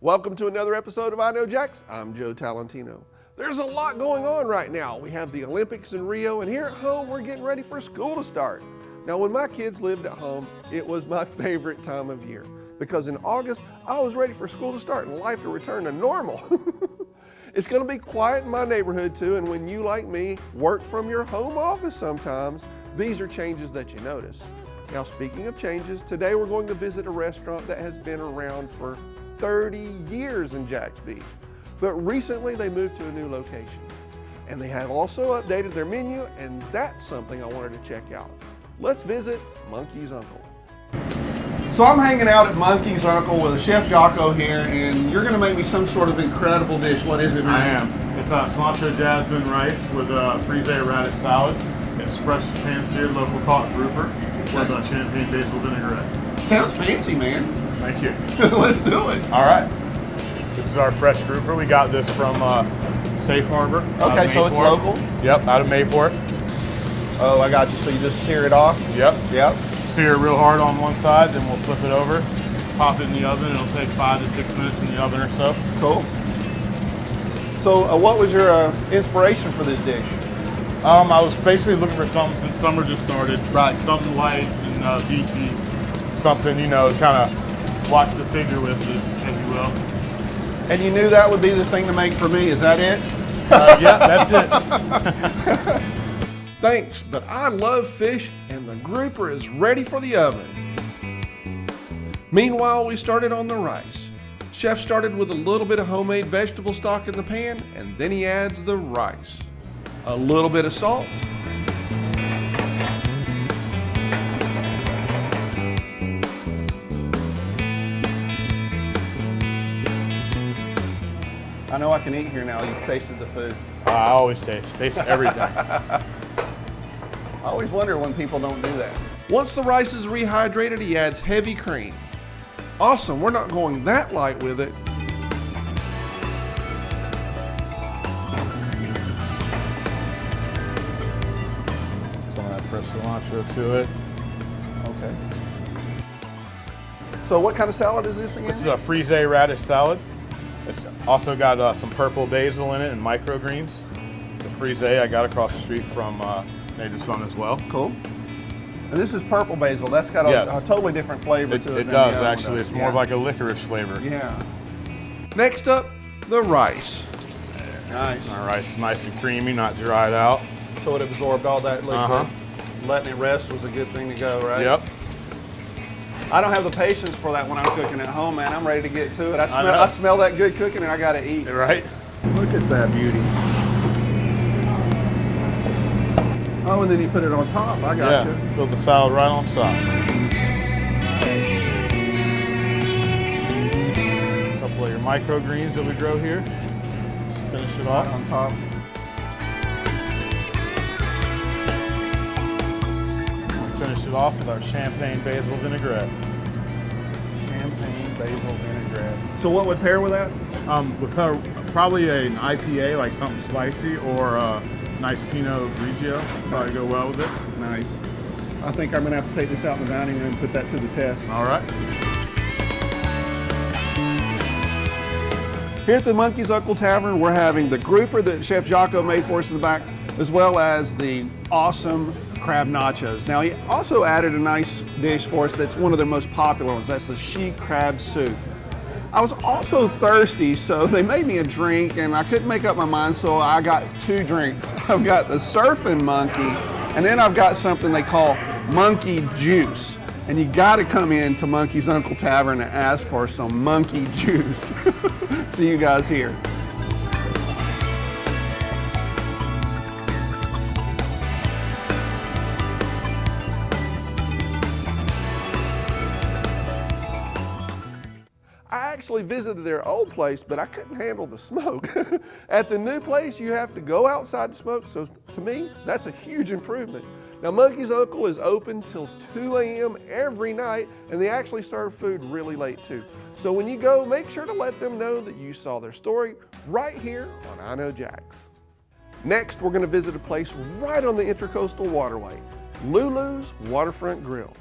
Welcome to another episode of I Know Jax. I'm Joe Talentino. There's a lot going on right now. We have the Olympics in Rio, and here at home, we're getting ready for school to start. Now, when my kids lived at home, it was my favorite time of year because in August, I was ready for school to start and life to return to normal. It's going to be quiet in my neighborhood too, and when you, like me, work from your home office sometimes, these are changes that you notice. Now, speaking of changes, today we're going to visit a restaurant that has been around for 30 years in Jax Beach, but recently they moved to a new location. And they have also updated their menu, and that's something I wanted to check out. Let's visit Monkey's Uncle. So I'm hanging out at Monkey's Uncle with Chef Jocko here, and you're gonna make me some sort of incredible dish. What is it, man? I am. It's cilantro jasmine rice with frise radish salad. It's fresh pan-seared local caught grouper with champagne basil vinaigrette. Sounds fancy, man. Thank you. Let's do it. All right. This is our fresh grouper. We got this from Safe Harbor. Okay, so it's local? Yep, out of Mayport. Oh, I got you. So you just sear it off? Yep. Yep. Sear it real hard on one side, then we'll flip it over, pop it in the oven. It'll take 5 to 6 minutes in the oven or so. Cool. So what was your inspiration for this dish? I was basically looking for something since summer just started. Right. Something light and beachy. Something, you know, kind of watch the figure with this, if you will. And you knew that would be the thing to make for me, is that it? Yeah, that's it. Thanks, but I love fish and the grouper is ready for the oven. Meanwhile, we started on the rice. Chef started with a little bit of homemade vegetable stock in the pan, and then he adds the rice. A little bit of salt. I know I can eat here now. You've tasted the food. I always taste everything. I always wonder when people don't do that. Once the rice is rehydrated, he adds heavy cream. Awesome, we're not going that light with it. Some of that fresh cilantro to it. Okay. So what kind of salad is this again? This is a frise radish salad. It's also got some purple basil in it and microgreens. The frise I got across the street from Native Son as well. Cool. And this is purple basil. That's got a totally different flavor to it. It does, actually. It's more of like a licorice flavor. Yeah. Next up, the rice. Nice. Our rice is nice and creamy, not dried out. So it absorbed all that liquid. Letting it rest was a good thing to go, right? Yep. I don't have the patience for that when I'm cooking at home, man. I'm ready to get to it. I smell that good cooking and I gotta eat. Right? Look at that beauty. Oh, and then you put it on top. I got you. Yeah, put the salad right on top. A couple of your microgreens that we grow here. Just finish it off. Right on top. Finish it off with our champagne basil vinaigrette. Champagne basil vinaigrette. So what would pair with that? Probably an IPA, like something spicy, or a nice Pinot Grigio. Probably go well with it. Nice. I think I'm gonna have to take this out in the dining room and put that to the test. All right. Here at the Monkey's Uncle Tavern, we're having the grouper that Chef Jocko made for us in the back, as well as the awesome crab nachos. Now, he also added a nice dish for us that's one of their most popular ones. That's the she crab soup. I was also thirsty, so they made me a drink, and I couldn't make up my mind, so I got 2 drinks. I've got the surfing monkey, and then I've got something they call monkey juice. And you gotta come in to Monkey's Uncle Tavern and ask for some monkey juice. See you guys here. I actually visited their old place, but I couldn't handle the smoke. At the new place, you have to go outside to smoke, so to me, that's a huge improvement. Now, Monkey's Uncle is open till 2 a.m. every night, and they actually serve food really late too. So when you go, make sure to let them know that you saw their story right here on I Know Jax. Next, we're gonna visit a place right on the Intracoastal Waterway, Lulu's Waterfront Grille.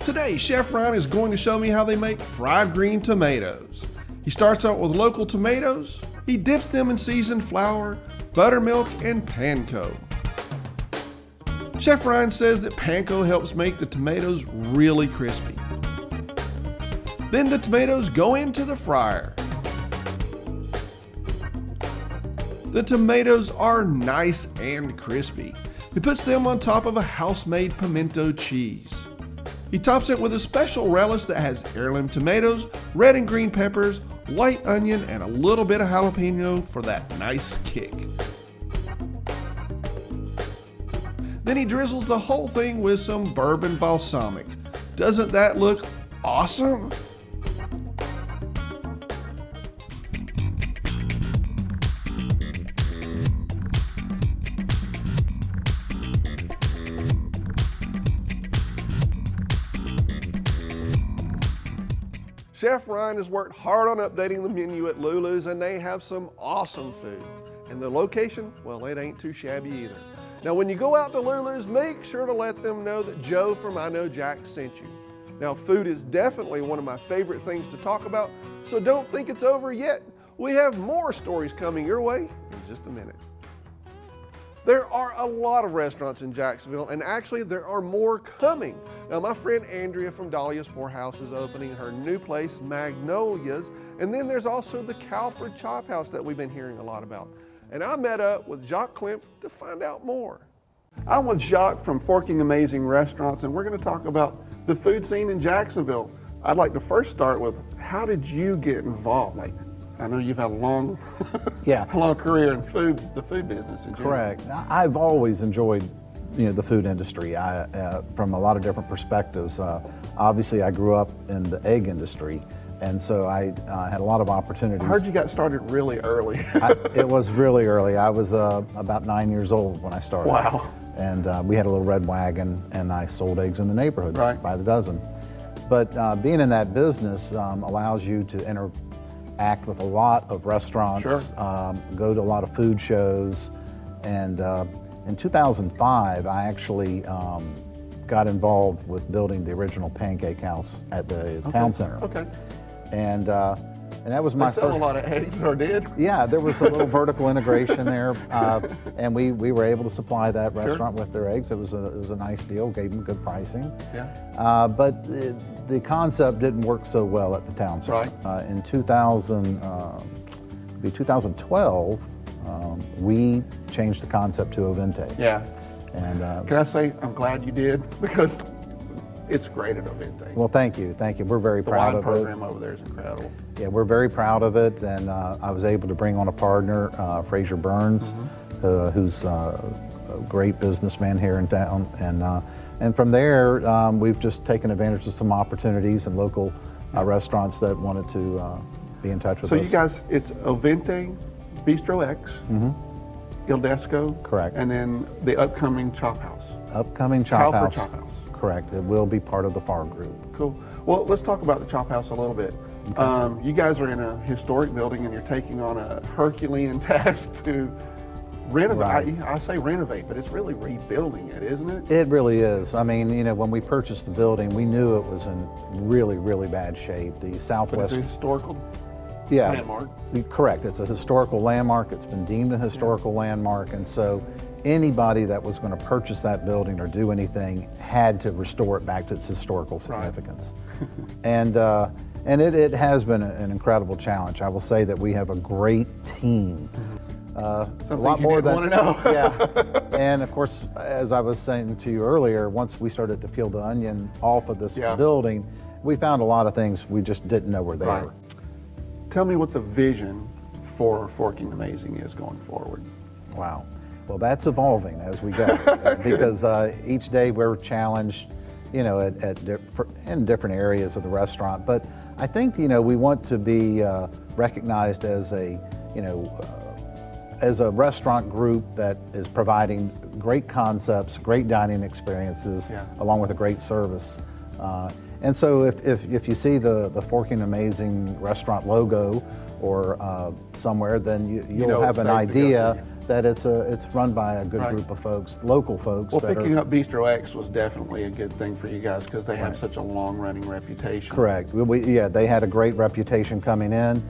Today, Chef Ryan is going to show me how they make fried green tomatoes. He starts out with local tomatoes. He dips them in seasoned flour, buttermilk, and panko. Chef Ryan says that panko helps make the tomatoes really crispy. Then the tomatoes go into the fryer. The tomatoes are nice and crispy. He puts them on top of a house-made pimento cheese. He tops it with a special relish that has heirloom tomatoes, red and green peppers, white onion, and a little bit of jalapeno for that nice kick. Then he drizzles the whole thing with some bourbon balsamic. Doesn't that look awesome? Chef Ryan has worked hard on updating the menu at Lulu's, and they have some awesome food. And the location, well, it ain't too shabby either. Now, when you go out to Lulu's, make sure to let them know that Joe from I Know Jax sent you. Now, food is definitely one of my favorite things to talk about, so don't think it's over yet. We have more stories coming your way in just a minute. There are a lot of restaurants in Jacksonville, and actually there are more coming. Now, my friend Andrea from Dahlia's Poorhouse is opening her new place, Magnolia's, and then there's also the Calford Chop House that we've been hearing a lot about. And I met up with Jacques Klimt to find out more. I'm with Jacques from Forking Amazing Restaurants, and we're going to talk about the food scene in Jacksonville. I'd like to first start with, how did you get involved? I know you've had a long, long career in the food business in general. Correct. I've always enjoyed, the food industry. From a lot of different perspectives. Obviously, I grew up in the egg industry, and so I had a lot of opportunities. I heard you got started really early. It was really early. I was about 9 years old when I started. Wow. And we had a little red wagon, and I sold eggs in the neighborhood by the dozen. But being in that business allows you to interact with a lot of restaurants, go to a lot of food shows, and in 2005 I actually got involved with building the original pancake house at the town center. Okay. And that was my first. They sell a lot of eggs, or did? Yeah, there was a little vertical integration there, and we were able to supply that restaurant with their eggs. It was a nice deal, gave them good pricing. Yeah. But the concept didn't work so well at the town center. Right. In 2012, we changed the concept to Ovente. Yeah. And can I say I'm glad you did, because it's great at Ovente. Well, thank you. We're very proud of it. The wine program over there is incredible. Yeah, we're very proud of it, and I was able to bring on a partner, Fraser Burns, who's a great businessman here in town, and from there we've just taken advantage of some opportunities and local restaurants that wanted to be in touch with us. So you guys, it's Ovente, Bistro X, Il Desco, correct, and then the upcoming Chop House. Upcoming Chop House. Chop House. Correct. It will be part of the FAR group. Cool. Well, let's talk about the Chop House a little bit. Okay. You guys are in a historic building, and you're taking on a Herculean task to renovate. Right. I say renovate, but it's really rebuilding it, isn't it? It really is. I mean, when we purchased the building, we knew it was in really, really bad shape. The Southwest. But it's a historical landmark. Correct. It's a historical landmark. It's been deemed a historical landmark, and so anybody that was going to purchase that building or do anything had to restore it back to its historical significance. Right. And it has been an incredible challenge. I will say that we have a great team. A lot more than want to know. Yeah. And of course, as I was saying to you earlier, once we started to peel the onion off of this building, we found a lot of things we just didn't know were there. Right. Tell me what the vision for Forking Amazing is going forward. Wow. Well, that's evolving as we go, because each day we're challenged, in different areas of the restaurant. But I think, we want to be recognized as as a restaurant group that is providing great concepts, great dining experiences, along with a great service. And so if you see the Forking Amazing restaurant logo or somewhere, then you'll have an idea that it's run by a good Right. group of folks, local folks. Well, that picking are, up Bistro X was definitely a good thing for you guys because they have such a long-running reputation. Correct. Yeah, they had a great reputation coming in.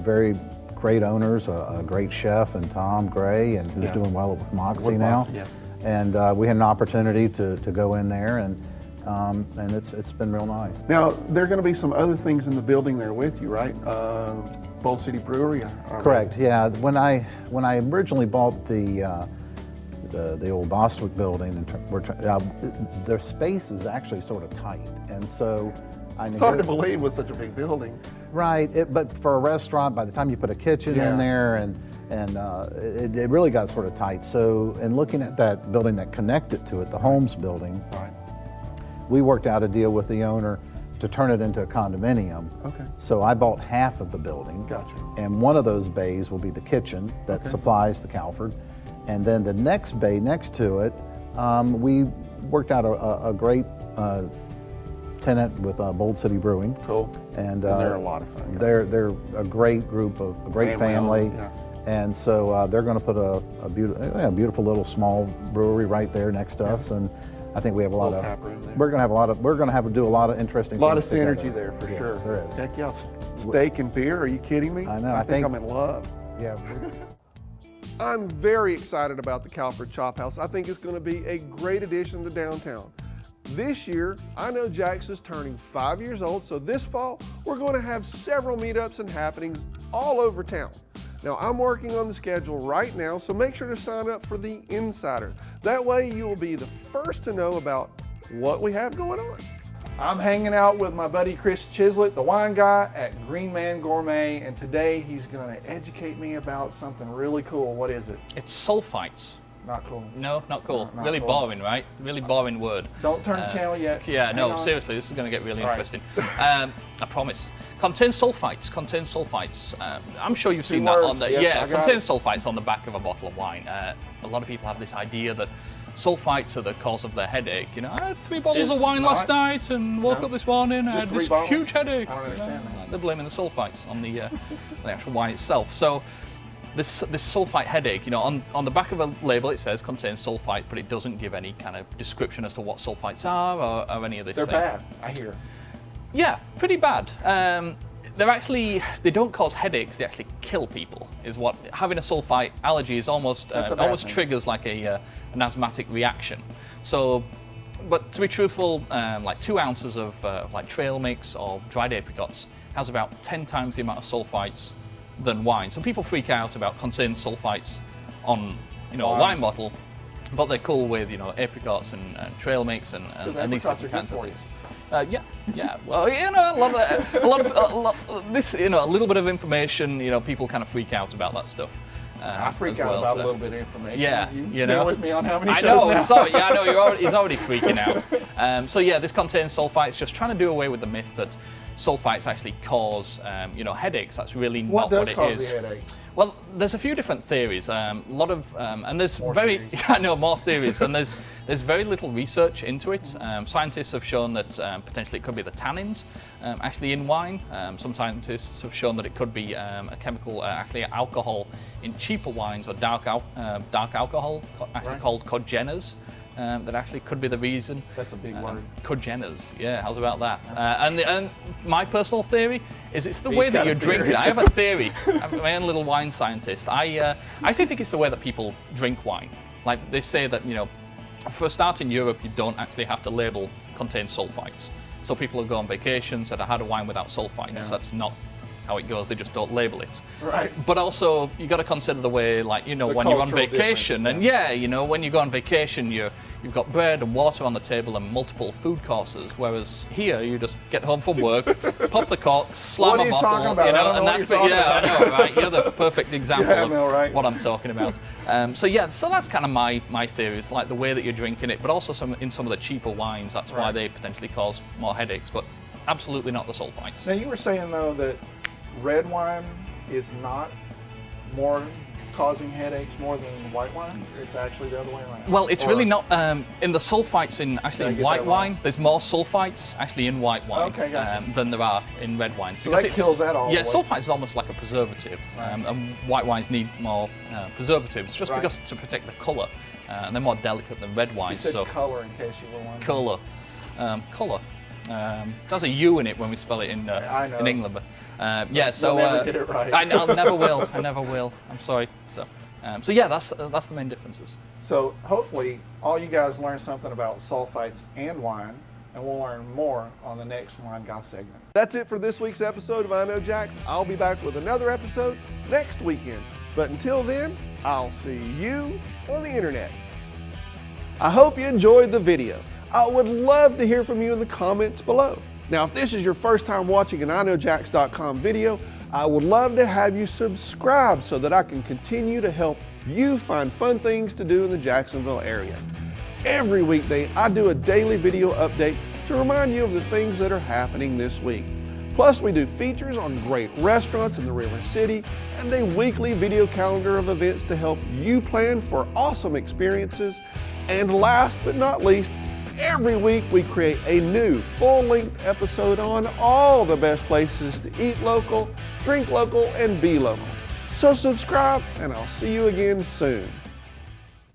Very great owners, a great chef, and Tom Gray, and who's Yeah. doing well with Moxie With now. Moxie, yeah. And we had an opportunity to go in there, and it's been real nice. Now, there are going to be some other things in the building there with you, right? Bold City Brewery? Correct. Yeah. When I originally bought the old Bostwick building, and their space is actually sort of tight, and so It's hard to believe with such a big building. Right. But for a restaurant, by the time you put a kitchen Yeah. in there, and it really got sort of tight. So, in looking at that building that connected to it, the Holmes building, Right. we worked out a deal with the owner to turn it into a condominium. Okay. So I bought half of the building. Gotcha. And one of those bays will be the kitchen that Okay. supplies the Calford. And then the next bay next to it, we worked out a great tenant with Bold City Brewing. Cool. And they're a lot of fun. Yeah. They're a great group of a great family. Yeah. And so they're going to put a beautiful little small brewery right there next to us, and I think we have a lot Little of. tap room there. We're going to have to do a lot of interesting. A lot of things together. synergy there for Yes, sure. there is. Heck yeah, steak and beer. Are you kidding me? I know, I I think think- I'm in love. Yeah. I'm very excited about the Calford Chop House. I think it's going to be a great addition to downtown. This year, I Know Jax is turning 5 years old, so this fall, we're going to have several meetups and happenings all over town. Now, I'm working on the schedule right now, so make sure to sign up for the Insider. That way, you will be the first to know about what we have going on. I'm hanging out with my buddy Chris Chislett, the wine guy at Green Man Gourmet, and today he's going to educate me about something really cool. What is it? It's sulfites. Not cool. No, not cool. Not Really cool. boring, right? Really boring word. Don't turn the channel yet. Yeah, Hang no, on. seriously, this is going to get really All right. interesting. I promise. Contains sulfites. Contains sulfites. I'm sure you've seen that words, on the yes, I got contains sulfites on the back of a bottle of wine. A lot of people have this idea that sulfites are the cause of their headache. You know, I had 3 bottles of It's wine last not. night and woke up this morning. I Just had 3 this bottles? huge headache. I don't understand that. They're blaming the sulfites on the actual wine itself. So. This sulfite headache, you know, on the back of a label it says contains sulfite, but it doesn't give any kind of description as to what sulfites are or any of this. They're thing. bad, I hear. Yeah, pretty bad. They don't cause headaches. They actually kill people. Is what having a sulfite allergy is almost That's a bad almost thing. triggers like an asthmatic reaction. So, but to be truthful, like 2 ounces of like trail mix or dried apricots has about 10 times the amount of sulfites than wine. So people freak out about contains sulfites on a wine bottle, but they're cool with apricots and trail mix and these apricots different are kinds good of for you. things. Yeah. Well, a little bit of information. People kind of freak out about that stuff. I freak as out well, about so. a little bit of information. Yeah, You've you been know. with me on how many I shows know. now? Sorry. Yeah, I know. He's already freaking out. So yeah, this contains sulfites. Just trying to do away with the myth that sulfites actually cause headaches. That's really What not does what it cause is. the headaches? Well, there's a few different theories. A lot of, and there's More very, theories. I know more theories, and there's very little research into it. Scientists have shown that potentially it could be the tannins actually in wine. Some scientists have shown that it could be a chemical, actually alcohol in cheaper wines or dark alcohol, actually Right. called cogenas. That actually could be the reason. That's a big word. Cogenas, yeah, how's about that? And my personal theory is it's the way He's that got a you're drinking. theory. I have a theory. I'm my own little wine scientist. I actually think it's the way that people drink wine. Like they say that, for a start in Europe, you don't actually have to label contains sulfites. So people who go on vacation said, I had a wine without sulfites. Yeah. That's not how it goes. They just don't label it. Right. But also, you got to consider the way, like, when you're on cultural vacation, difference, and when you go on vacation, you've got bread and water on the table and multiple food courses. Whereas here, you just get home from work, pop the cork, slam What are a you bottle, talking about? I don't know what you're talking yeah, about. I know, right? You're the perfect example Yeah, I of know, right? what I'm talking about. So that's kind of my theory. It's like the way that you're drinking it, but also in some of the cheaper wines. That's why Right. they potentially cause more headaches, but absolutely not the sulfites. Now, you were saying, though, that red wine is not more causing headaches more than white wine? It's actually the other way around. Well, it's Or- really not. In the sulfites in Did I actually in get white that wrong? wine, there's more sulfites actually in white wine Okay, gotcha. than there are in red wine. So that kills that all Yeah, the way. sulfites is almost like a preservative, and white wines need more preservatives just Right. because to protect the colour. And they're more delicate than red You wines. said So color in case you were wondering. colour, colour. There's a U in it when we spell it in I know. England, but yeah. So never get it right. I never will. I never will. I'm sorry. So yeah, that's the main differences. So hopefully all you guys learned something about sulfites and wine, and we'll learn more on the next Wine Guy segment. That's it for this week's episode of I Know Jax. I'll be back with another episode next weekend. But until then, I'll see you on the internet. I hope you enjoyed the video. I would love to hear from you in the comments below. Now, if this is your first time watching an iknowjax.com video, I would love to have you subscribe so that I can continue to help you find fun things to do in the Jacksonville area. Every weekday, I do a daily video update to remind you of the things that are happening this week. Plus, we do features on great restaurants in the River City and a weekly video calendar of events to help you plan for awesome experiences. And last but not least, every week we create a new full-length episode on all the best places to eat local, drink local, and be local. So subscribe, and I'll see you again soon.